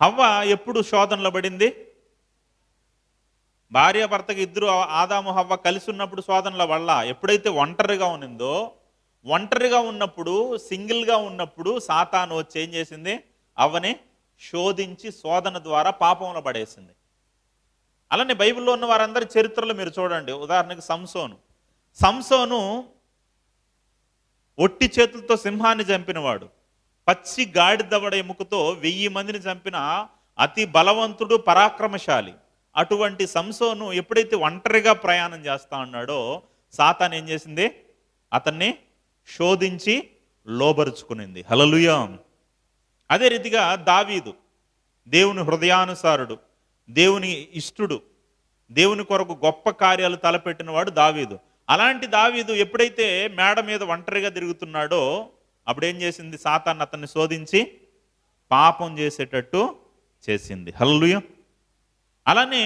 హవ్వ ఎప్పుడు శోధనలో పడింది? భార్యాభర్తకి ఇద్దరు ఆదాము హవ్వ కలిసి ఉన్నప్పుడు శోధనలో వల్ల. ఎప్పుడైతే ఒంటరిగా ఉన్నిందో, ఒంటరిగా ఉన్నప్పుడు, సింగిల్గా ఉన్నప్పుడు సాతాను వచ్చి ఏం చేసింది? అవ్వని శోధించి శోధన ద్వారా పాపంలో పడేసింది. అలానే బైబిల్లో ఉన్న వారందరి చరిత్రలు మీరు చూడండి. ఉదాహరణకి సంసోను ఒట్టి చేతులతో సింహాన్ని చంపినవాడు. పచ్చి గాడిదవడ ఎముకతో 1000 మందిని చంపిన అతి బలవంతుడు, పరాక్రమశాలి. అటువంటి సంసోను ఎప్పుడైతే ఒంటరిగా ప్రయాణం చేస్తా ఉన్నాడో సాతాను ఏం చేసింది? అతన్ని శోధించి లోబరుచుకునింది. హల్లెలూయా. అదే రీతిగా దావీదు దేవుని హృదయానుసారుడు, దేవుని ఇష్టుడు, దేవుని కొరకు గొప్ప కార్యాలు తలపెట్టినవాడు దావీదు. అలాంటి దావీదు ఎప్పుడైతే మేడ మీద ఒంటరిగా తిరుగుతున్నాడో అప్పుడేం చేసింది? సాతాను అతన్ని శోధించి పాపం చేసేటట్టు చేసింది. హల్లెలూయా. అలానే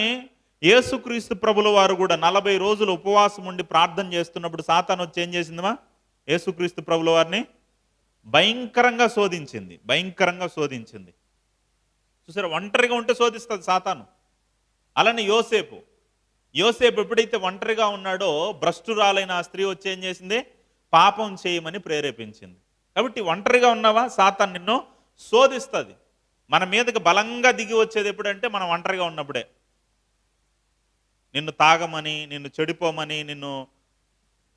యేసుక్రీస్తు ప్రభుల వారు కూడా 40 రోజులు ఉపవాసం ఉండి ప్రార్థన చేస్తున్నప్పుడు సాతాను వచ్చి ఏం చేసిందమ్మా? యేసుక్రీస్తు ప్రభుల వారిని భయంకరంగా శోధించింది. చూసారా, ఒంటరిగా ఉంటే శోధిస్తుంది సాతాను. అలానే యోసేపు ఎప్పుడైతే ఒంటరిగా ఉన్నాడో భ్రష్టురాలైన ఆ స్త్రీ వచ్చి ఏం చేసింది? పాపం చేయమని ప్రేరేపించింది. కాబట్టి ఒంటరిగా ఉన్నావా? సాతాను నిన్ను శోధిస్తుంది. మన మీదకి బలంగా దిగి వచ్చేది ఎప్పుడంటే మనం ఒంటరిగా ఉన్నప్పుడే. నిన్ను తాగమని, నిన్ను చెడిపోమని, నిన్ను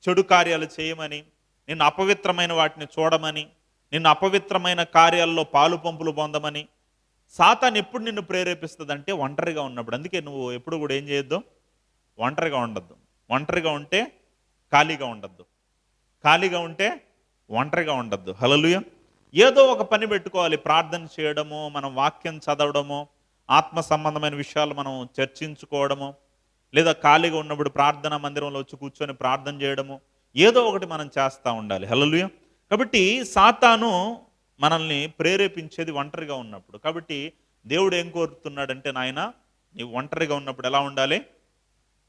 చెడు కార్యాలు చేయమని, నిన్ను అపవిత్రమైన వాటిని చూడమని, నిన్ను అపవిత్రమైన కార్యాల్లో పాలు పంపులు పొందమని సాతాను ఎప్పుడు నిన్ను ప్రేరేపిస్తుంది? ఒంటరిగా ఉన్నప్పుడు. అందుకే నువ్వు ఎప్పుడు కూడా ఏం చేయొద్దు? ఒంటరిగా ఉండద్దు. ఒంటరిగా ఉంటే ఖాళీగా ఉండద్దు, ఖాళీగా ఉంటే ఒంటరిగా ఉండద్దు. హల్లెలూయా. ఏదో ఒక పని పెట్టుకోవాలి. ప్రార్థన చేయడము, మనం వాక్యం చదవడము, ఆత్మ సంబంధమైన విషయాలు మనం చర్చించుకోవడము, లేదా ఖాళీగా ఉన్నప్పుడు ప్రార్థనా మందిరంలో వచ్చి కూర్చొని ప్రార్థన చేయడము, ఏదో ఒకటి మనం చేస్తూ ఉండాలి. హల్లెలూయా. కాబట్టి సాతాను మనల్ని ప్రేరేపించేది ఒంటరిగా ఉన్నప్పుడు. కాబట్టి దేవుడు ఏం కోరుతున్నాడంటే, నాయన నీవు ఒంటరిగా ఉన్నప్పుడు ఎలా ఉండాలి?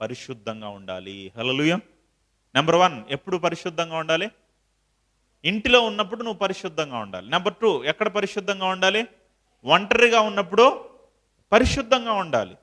పరిశుద్ధంగా ఉండాలి. హల్లెలూయా. నెంబర్ 1 ఎప్పుడు పరిశుద్ధంగా ఉండాలి? ఇంటిలో ఉన్నప్పుడు నువ్వు పరిశుద్ధంగా ఉండాలి. నెంబర్ 2 ఎక్కడ పరిశుద్ధంగా ఉండాలి? ఒంటరిగా ఉన్నప్పుడు పరిశుద్ధంగా ఉండాలి.